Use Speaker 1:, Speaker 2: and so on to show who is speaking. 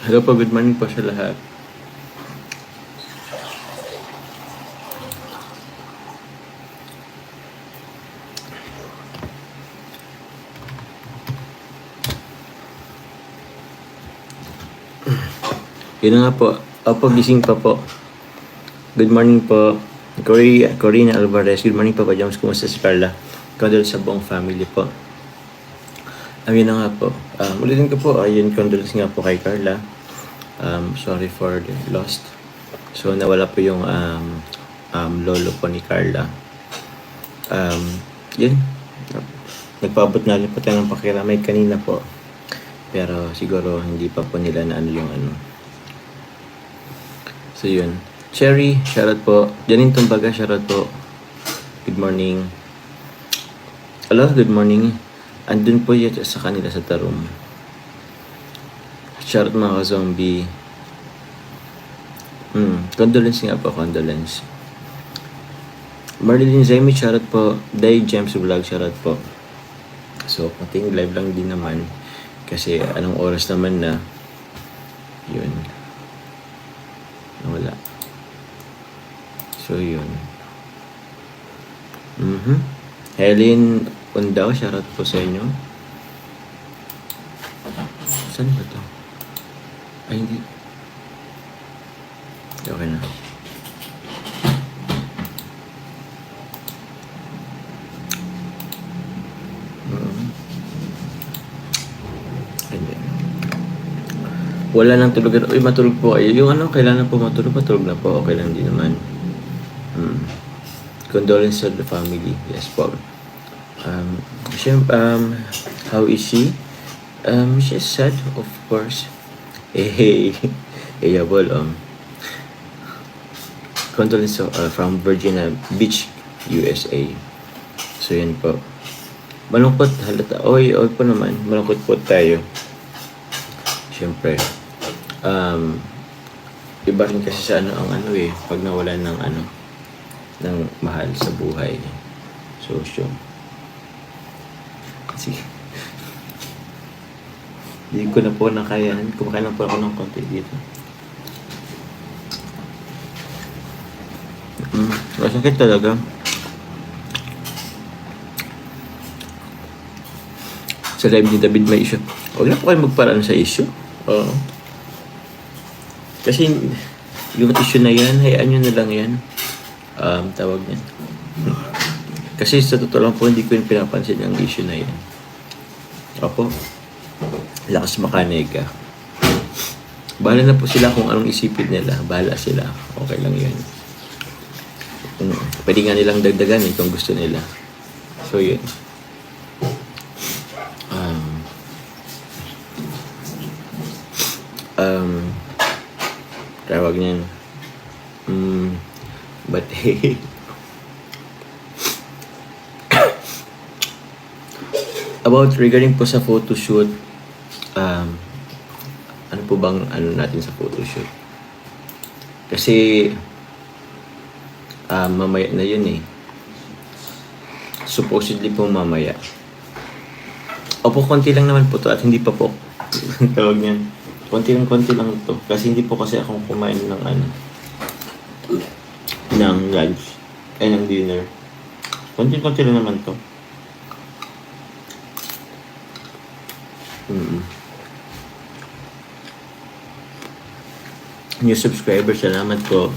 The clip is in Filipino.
Speaker 1: Hello po, good morning po sa lahat. Yun na nga po, gising pa po. Good morning po, Corina Alvarez. Good morning po, James. Kumusta si Carla? Condolence sa buong family po. Yun na nga po. Ulitin ko po, ayun, condolence nga po kay Carla. Sorry for the lost. So, nawala po yung lolo po ni Carla. Yun. Nagpaabot na rin po tayo ng pakiramay kanina po. Pero siguro hindi pa po nila na ano yung ano. So, yun. Cherry, shoutout po. Janine Tumbaga, shoutout po. Good morning. Hello, good morning. Andun po yun sa kanila sa Tarum. Shoutout mga ka-zombie. Condolence nga po, condolence. Marilyn Zemi, shoutout po. Day James Vlog, shoutout po. So, pating live lang din naman. Kasi anong oras naman na yun. Wala. So, yun. Helen Undao, shoutout po sa inyo. Saan ba to? Ay, hindi. Okay na. Wala nang tulog. Uy, matulog po kayo. Yung ano, kailangan po matulog. Matulog na po. Okay lang din naman. Condolence to the family. Yes po. How is she? She's sad, of course. Hey. Yabol. Condolence from Virginia Beach, USA. So, yan po. Malungkot halata. Oy po naman. Malungkot po tayo. Siyempre. Iba rin kasi sa ano ang ano pag nawalan ng ano ng mahal sa buhay. So sige. Hindi ko na po nakayanan. Kumakain lang po ako ng konti dito. Masakit talaga. Sa live ni David may issue. Huwag na po kayo magparaan sa issue. Oo. Kasi yung issue na yan, hayaan nyo na lang yan. Tawag niyan. Kasi sa totoo lang po, hindi ko yung pinapansin yung issue na yan. Opo. Lakas makanig ka. Bahala na po sila kung anong isipin nila. Bahala sila. Okay lang yun. Pwede nga nilang dagdagan kung gusto nila. So yun. Tawag niyan. But hey. About regarding po sa photoshoot, ano po bang ano natin sa photoshoot? Kasi mamaya na yun supposedly po mamaya. Opo, konti lang naman po to at hindi pa po tawag niyan. Konti lang to. Kasi hindi po kasi akong kumain ng ng lunch ay ng dinner. Konti lang naman to. New subscriber, salamat po.